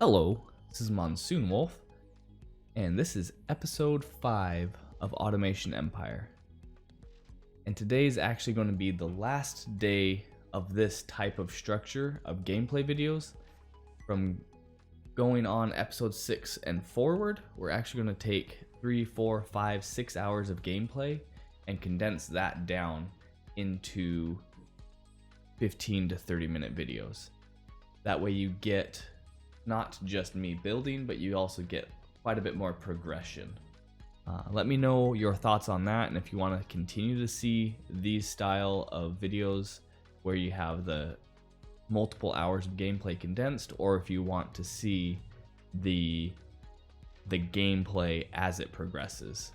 Hello, this is Monsoon Wolf, and this is episode 5 of Automation Empire. And today is actually going to be the last day of this type of structure of gameplay videos. From going on episode 6 and forward, we're actually going to take 3, 4, 5, 6 hours of gameplay and condense that down into 15 to 30 minute videos. That way you get not just me building, but you also get quite a bit more progression. Let me know your thoughts on that, and if you want to continue to see these style of videos where you have the multiple hours of gameplay condensed, or if you want to see the gameplay as it progresses.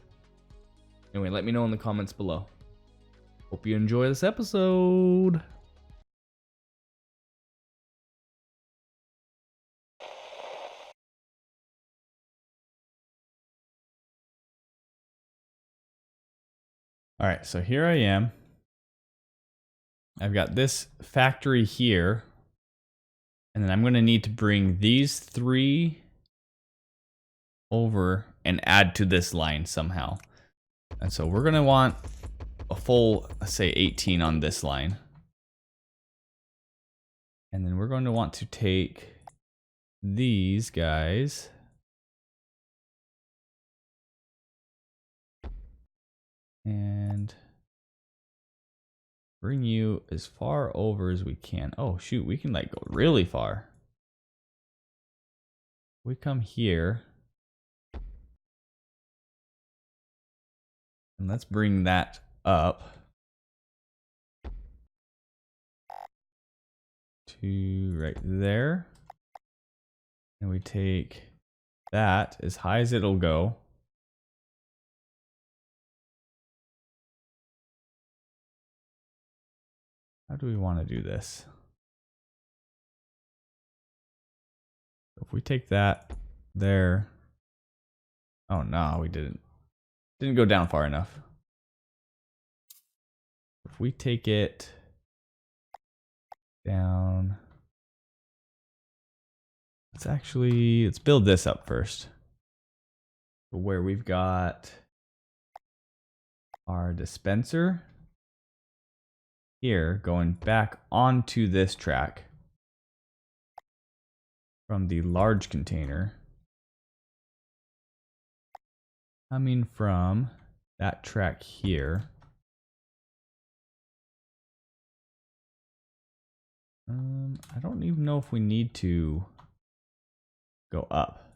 Anyway, let me know in the comments below. Hope you enjoy this episode. All right, so here I am. I've got this factory here, and then I'm going to need to bring these 3 over and add to this line somehow. And so we're going to want a full, let's say 18 on this line. And then we're going to want to take these guys and bring you as far over as we can. Oh shoot, we can like go really far. We come here and let's bring that up to right there. And we take that as high as it'll go. How do we want to do this? If we take that there. Oh no, we didn't go down far enough. If we take it down, let's build this up first. Where we've got our dispenser here going back onto this track from the large container, coming from that track here. I don't even know if we need to go up.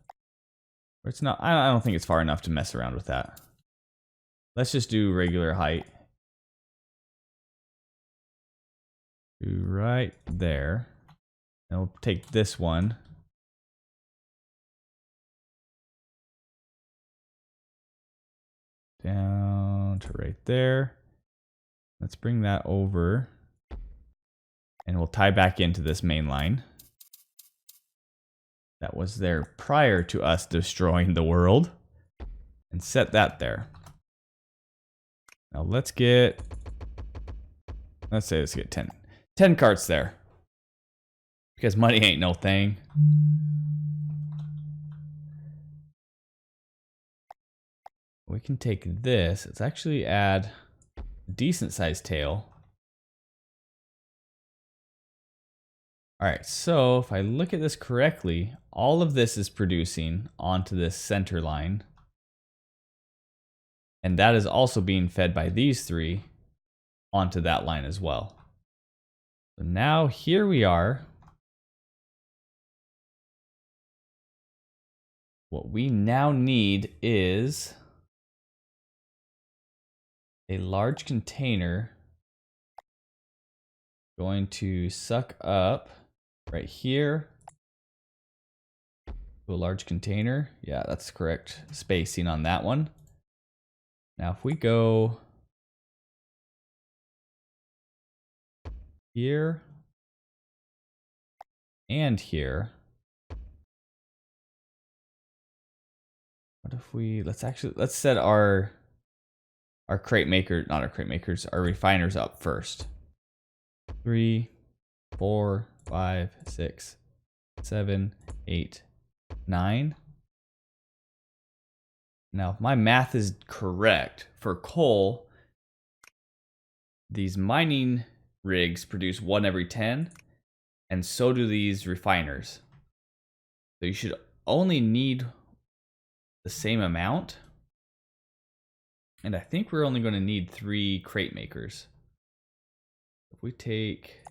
Or it's not, I don't think it's far enough to mess around with that. Let's just do regular height. Right there. And we'll take this one. Down to right there. Let's bring that over. And we'll tie back into this main line that was there prior to us destroying the world. And set that there. Now let's get 10 carts there. Because money ain't no thing. We can take this. Let's actually add a decent sized tail. Alright, so if I look at this correctly, all of this is producing onto this center line. And that is also being fed by these 3 onto that line as well. So now here we are. What we now need is a large container going to suck up right here to a large container. Yeah, that's correct spacing on that one. Now if we go here and here, what if we, let's set our crate maker, not our crate makers, our refiners up first. 3, 4, 5, 6, 7, 8, 9. Now, if my math is correct, for coal, these mining rigs produce 1 every 10, and so do these refiners. So you should only need the same amount. And I think we're only going to need 3 crate makers. If we take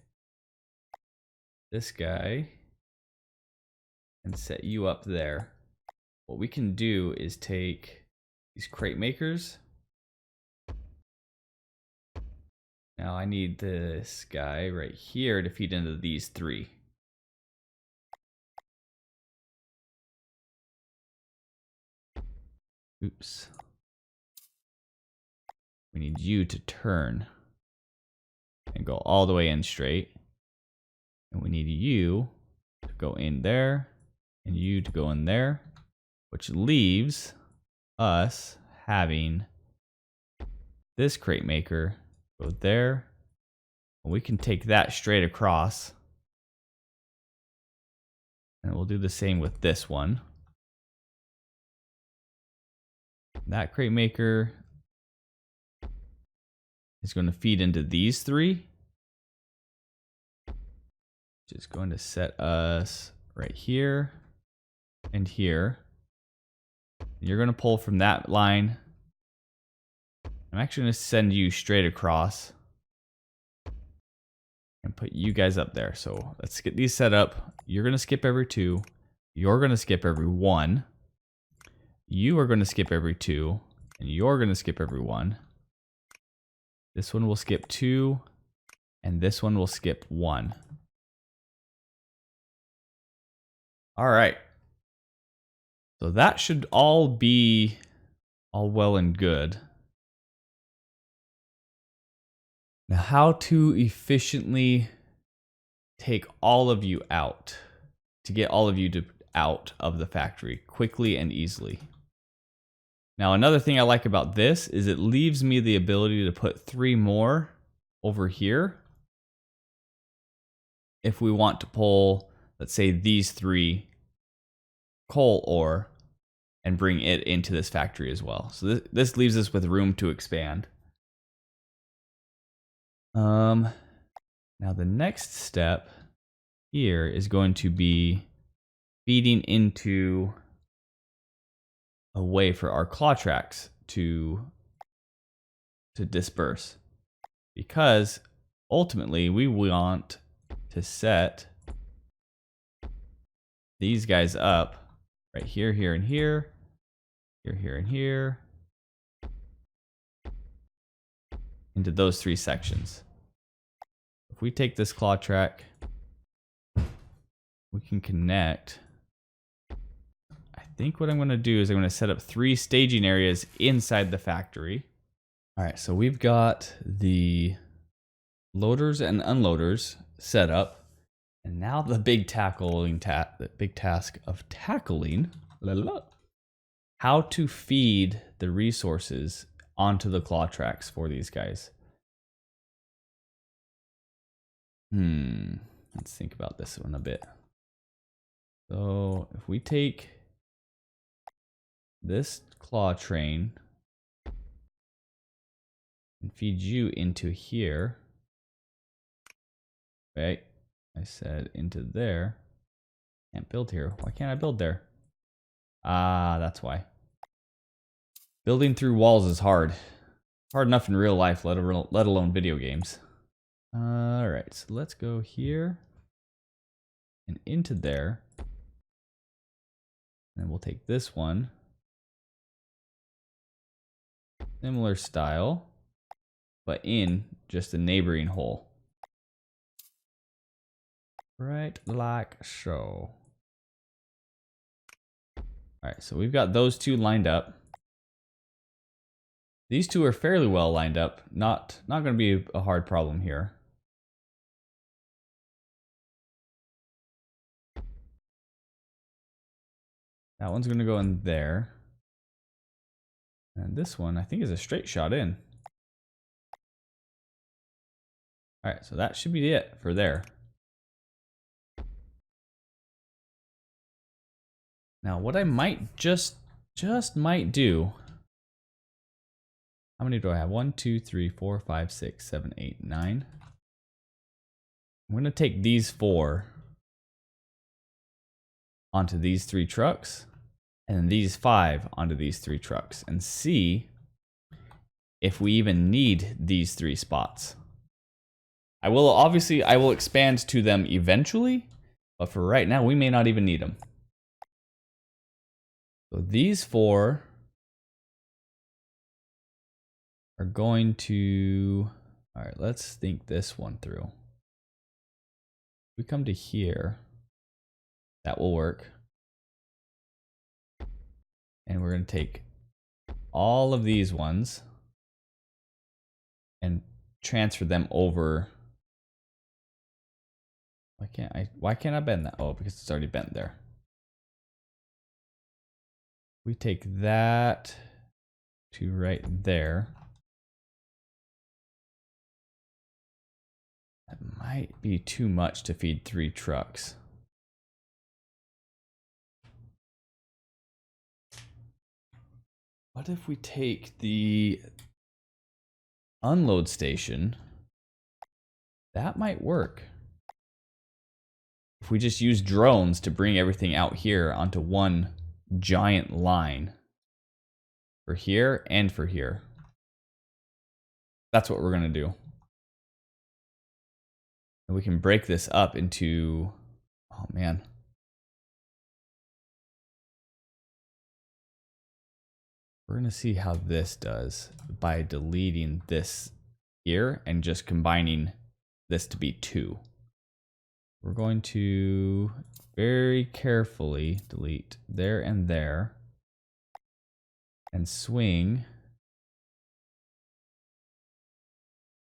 this guy and set you up there, what we can do is take these crate makers. Now I need this guy right here to feed into these 3. Oops. We need you to turn and go all the way in straight. And we need you to go in there and you to go in there, which leaves us having this crate maker go there. And we can take that straight across. And we'll do the same with this one. That crate maker is going to feed into these 3. Which is going to set us right here and here. You're going to pull from that line. I'm actually going to send you straight across and put you guys up there. So let's get these set up. You're going to skip every 2. You're going to skip every 1. You are going to skip every 2. And you're going to skip every 1. This one will skip 2. And this one will skip 1. All right. So that should all be all well and good. Now, how to efficiently take all of you out, to get all of you out of the factory quickly and easily. Now, another thing I like about this is it leaves me the ability to put 3 more over here if we want to pull, let's say, these 3 coal ore and bring it into this factory as well. So this leaves us with room to expand. Now the next step here is going to be feeding into a way for our claw tracks to disperse, because ultimately we want to set these guys up right here, here, and here, here, here, and here, into those 3 sections. If we take this claw track, we can connect. I think what I'm going to do is I'm going to set up 3 staging areas inside the factory. All right, so we've got the loaders and unloaders set up, and now the big task of tackling how to feed the resources onto the claw tracks for these guys. Let's think about this one a bit. So if we take this claw train and feed you into here, right? I said into there. Can't build here. Why can't I build there? Ah, that's why. Building through walls is hard. Hard enough in real life, let alone video games. All right, so let's go here and into there. And we'll take this one. Similar style, but in just a neighboring hole. Right like so. All right, so we've got those 2 lined up. These 2 are fairly well lined up. Not going to be a hard problem here. That one's going to go in there. And this one, I think, is a straight shot in. All right, so that should be it for there. Now what I might just might do. How many do I have? 1, 2, 3, 4, 5, 6, 7, 8, 9. I'm gonna take these 4 onto these 3 trucks, and then these 5 onto these 3 trucks, and see if we even need these 3 spots. I will expand to them eventually, but for right now, we may not even need them. So these 4 are going to, all right, let's think this one through. If we come to here, that will work. And we're going to take all of these ones and transfer them over. Why can't I bend that? Oh, because it's already bent there. We take that to right there. That might be too much to feed 3 trucks. What if we take the unload station? That might work. If we just use drones to bring everything out here onto one giant line for here and for here. That's what we're going to do. And we can break this up into, oh man. We're going to see how this does by deleting this here and just combining this to be 2. We're going to very carefully delete there and there and swing.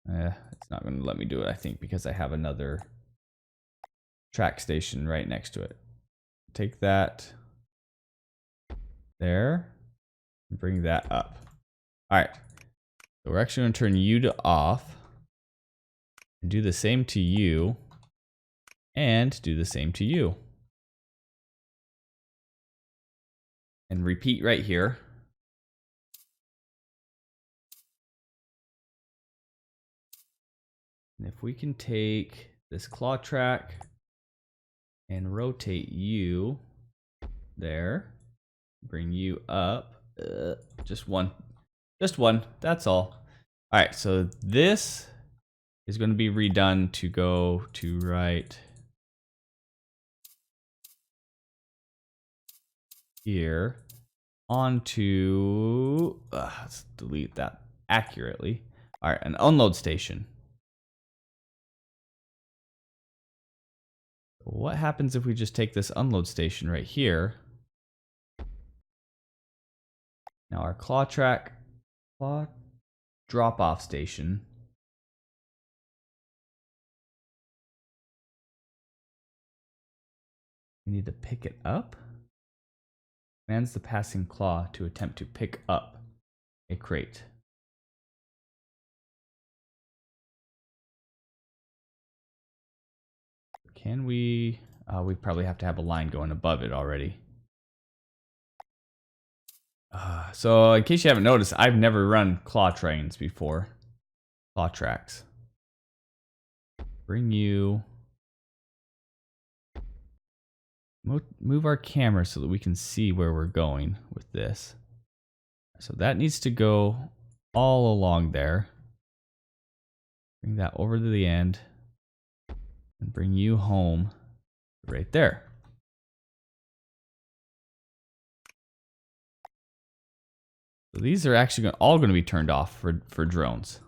It's not going to let me do it, I think, because I have another track station right next to it. Take that there and bring that up. All right. So we're actually going to turn you to off and do the same to you and do the same to you. And repeat right here. And if we can take this claw track and rotate you there, bring you up, just one, that's all. All right, so this is going to be redone to go to right here onto, let's delete that accurately. All right, an unload station. What happens if we just take this unload station right here? Now our claw drop off station. We need to pick it up. Commands the passing claw to attempt to pick up a crate. Can we? We probably have to have a line going above it already. So in case you haven't noticed, I've never run claw trains before. Claw tracks. Bring you. Move our camera so that we can see where we're going with this. So that needs to go all along there. Bring that over to the end. And bring you home right there. So these are actually all going to be turned off for drones.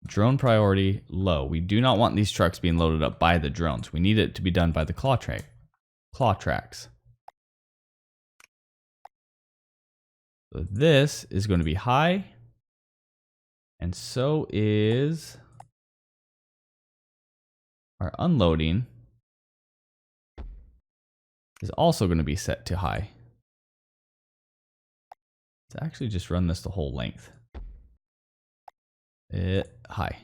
Drone priority low. We do not want these trucks being loaded up by the drones. We need it to be done by the claw tracks. So this is going to be high. And so is our unloading is also going to be set to high. Let's actually just run this the whole length. High.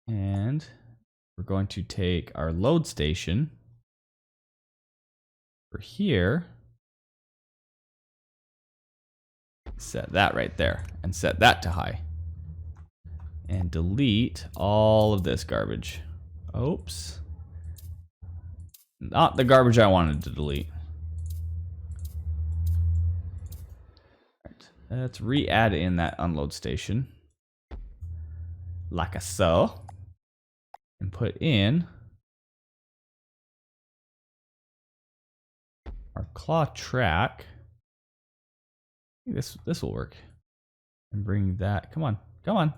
And we're going to take our load station for here, set that right there, and set that to high. And delete all of this garbage. Oops. Not the garbage I wanted to delete. Right. Let's re-add in that unload station. Like a so. And put in our claw track. This will work. And bring that. Come on. Come on.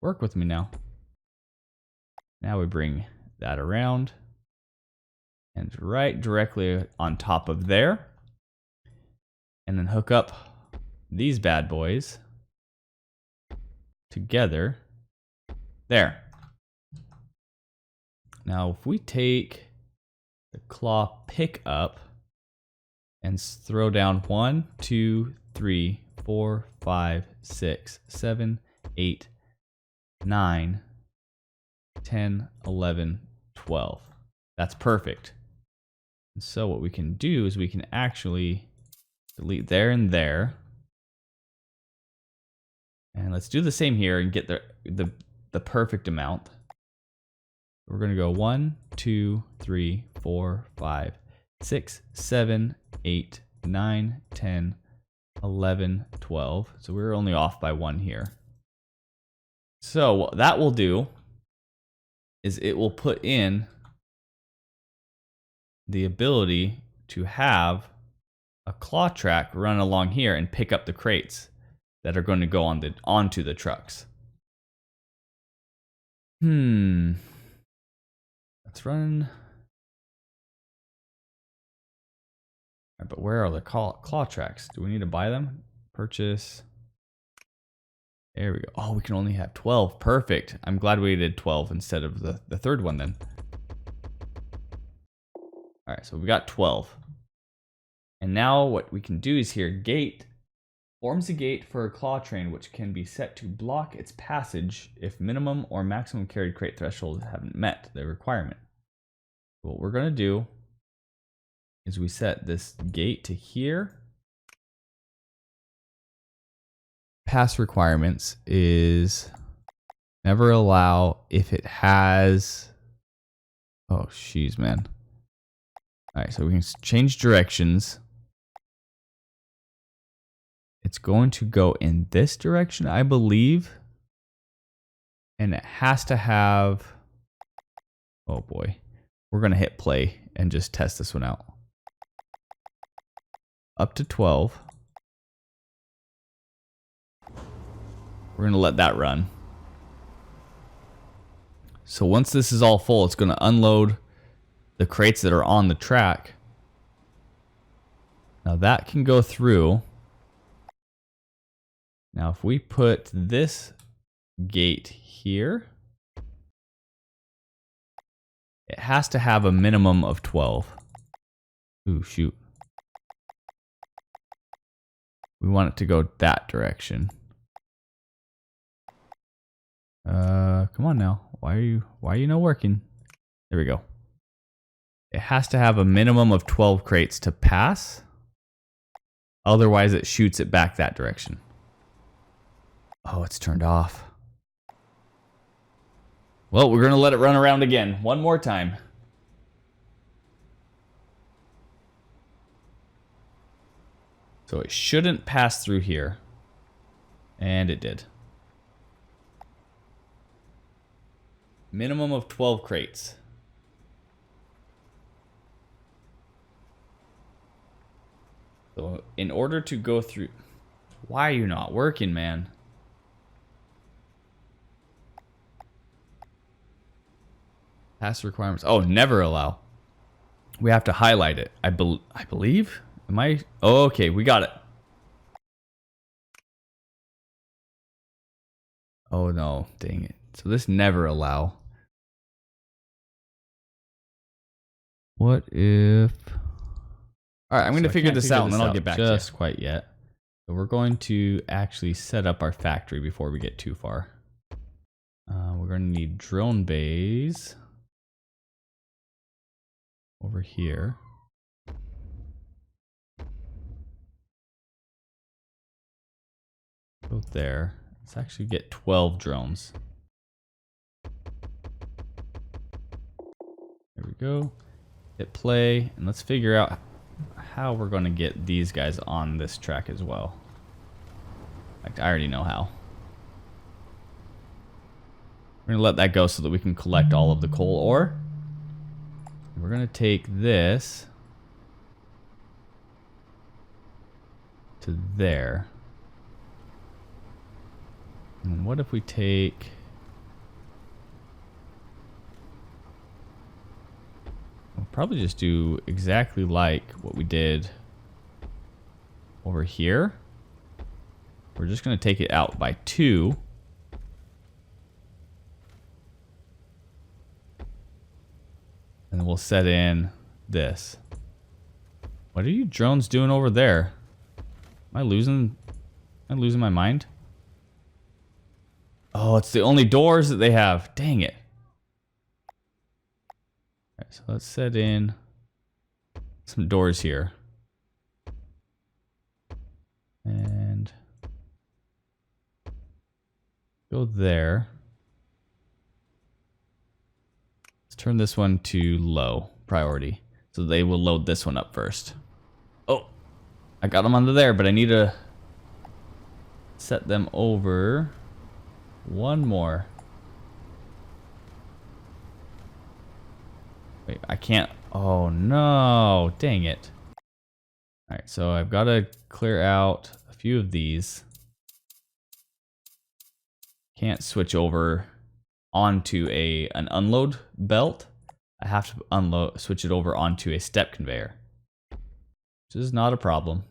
Work with me now. Now we bring that around. And right directly on top of there. And then hook up these bad boys together. There. Now if we take the claw pickup and throw down 1, 2, 3, 4, 5, 6, 7, 8, 9, 10, 11, 12. That's perfect. And so what we can do is we can actually delete there and there. And let's do the same here and get the perfect amount. We're going to go 1, 2, 3, 4, 5, 6, 7, 8, 9, 10, 11, 12. So we're only off by 1 here. So what that will do is it will put in the ability to have a claw track run along here and pick up the crates that are going to go onto the trucks. Let's run. Right, but where are the claw tracks? Do we need to buy them? Purchase. There we go. Oh, we can only have 12. Perfect. I'm glad we did 12 instead of the third one then. All right, so we got 12. And now what we can do is here, gate forms a gate for a claw train which can be set to block its passage if minimum or maximum carried crate thresholds haven't met the requirement. What we're going to do is we set this gate to here. Pass requirements is never allow if it has. Oh, jeez, man. All right, so we can change directions. It's going to go in this direction, I believe. And it has to have. Oh boy. We're going to hit play and just test this one out. Up to 12. We're going to let that run. So once this is all full, it's going to unload the crates that are on the track. Now that can go through. Now if we put this gate here, it has to have a minimum of 12. Ooh, shoot. We want it to go that direction. Come on now. Why are you not working? There we go. It has to have a minimum of 12 crates to pass. Otherwise it shoots it back that direction. Oh, it's turned off. Well, we're going to let it run around again. One more time. So it shouldn't pass through here. And it did. Minimum of 12 crates. So in order to go through... Why are you not working, man? Pass requirements. Oh, never allow. We have to highlight it. I believe? Am I? Oh, okay, we got it. Oh no, dang it. So this never allow. What if... Alright, I'm going to figure this out and then I'll get back to you. Just quite yet. So we're going to actually set up our factory before we get too far. We're we're gonna need drone bays over here. Go there. Let's actually get 12 drones. There we go. Hit play, and let's figure out how we're going to get these guys on this track as well. In fact, I already know how. We're going to let that go so that we can collect all of the coal ore. We're going to take this to there. And what if we take... We'll probably just do exactly like what we did over here. We're just going to take it out by 2. And then we'll set in this. What are you drones doing over there? Am I losing my mind? Oh, it's the only doors that they have. Dang it. Alright, so let's set in some doors here. And go there. Let's turn this one to low priority. So they will load this one up first. Oh, I got them under there, but I need to set them over. One more. Wait, I can't. Oh no, dang it. Alright, so I've got to clear out a few of these. Can't switch over onto an unload belt. I have to switch it over onto a step conveyor. Which is not a problem.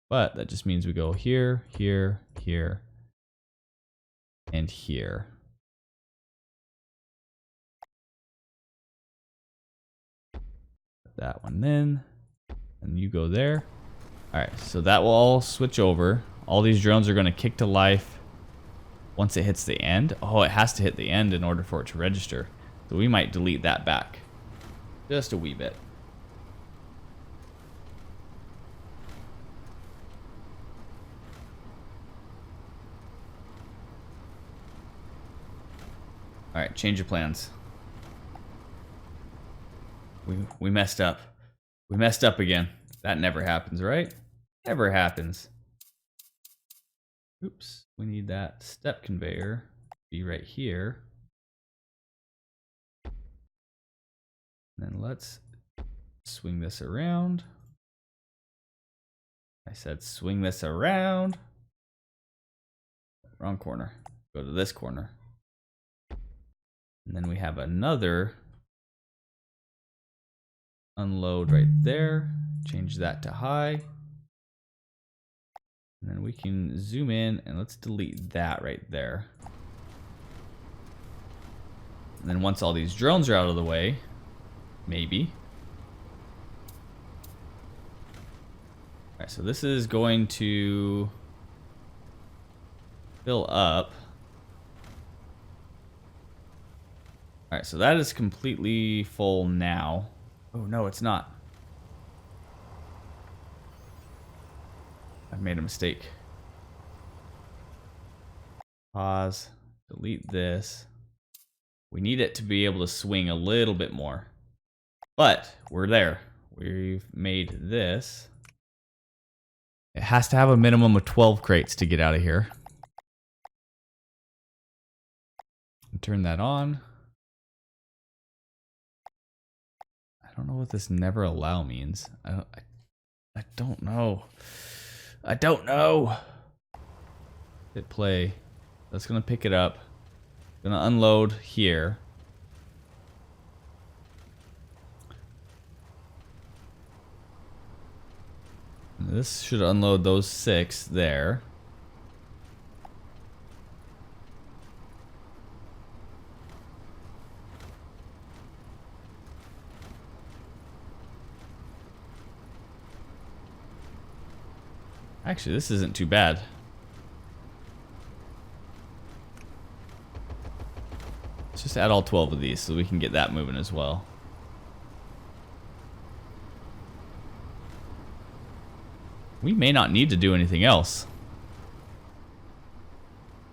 But that just means we go here, here, here, and here. Put that one in, and you go there. Alright, so that will all switch over. All these drones are going to kick to life once it hits the end. Oh, it has to hit the end in order for it to register. So we might delete that back. Just a wee bit. Alright, change of plans. We messed up. We messed up again. That never happens, right? Never happens. Oops. We need that step conveyor to be right here. And then let's swing this around. I said swing this around. Wrong corner. Go to this corner. And then we have another unload right there. Change that to high. And then we can zoom in and let's delete that right there. And then once all these drones are out of the way, maybe. Alright, so this is going to fill up. Alright, so that is completely full now. Oh, no, it's not. I've made a mistake. Pause. Delete this. We need it to be able to swing a little bit more. But we're there. We've made this. It has to have a minimum of 12 crates to get out of here. And turn that on. I don't know what this never allow means. I don't know. I don't know. Hit play. That's gonna pick it up. Gonna unload here. And this should unload those 6 there. Actually, this isn't too bad. let's just add all 12 of these so we can get that moving as well. We may not need to do anything else.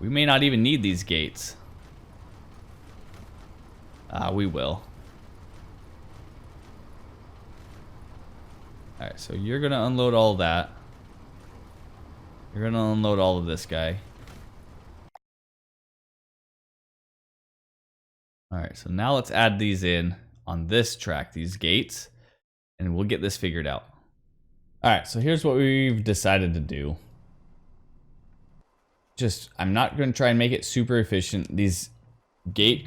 We may not even need these gates. We will. Alright, so you're gonna unload all that. You're gonna unload all of this guy. Alright, so now let's add these in on this track, these gates, and we'll get this figured out. Alright, so here's what we've decided to do. I'm not going to try and make it super efficient. These crate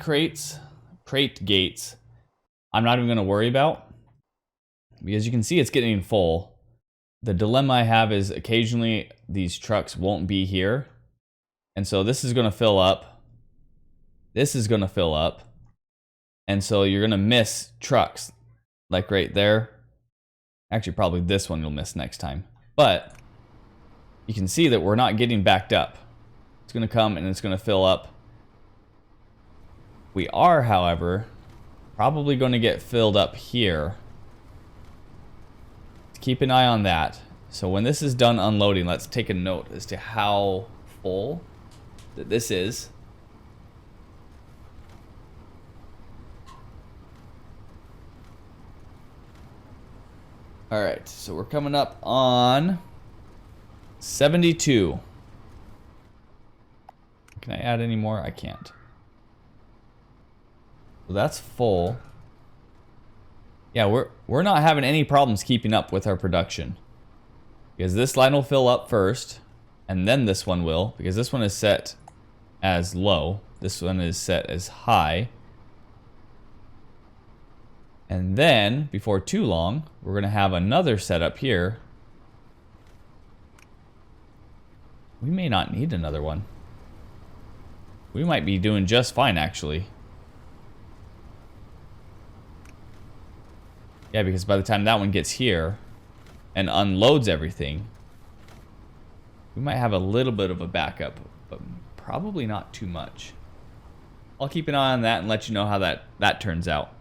gates, I'm not even going to worry about. Because you can see it's getting full. The dilemma I have is occasionally these trucks won't be here. And so this is going to fill up. This is going to fill up. And so you're going to miss trucks. Like right there. Actually, probably this one you'll miss next time. But you can see that we're not getting backed up. It's going to come and it's going to fill up. We are, however, probably going to get filled up here. Keep an eye on that. So when this is done unloading, let's take a note as to how full that this is. All right, so we're coming up on 72. Can I add any more? I can't. So that's full. Yeah, we're not having any problems keeping up with our production. Because this line will fill up first, and then this one will, because this one is set as low. This one is set as high. And then, before too long, we're going to have another setup here. We may not need another one. We might be doing just fine, actually. Yeah, because by the time that one gets here and unloads everything, we might have a little bit of a backup, but probably not too much. I'll keep an eye on that and let you know how that turns out.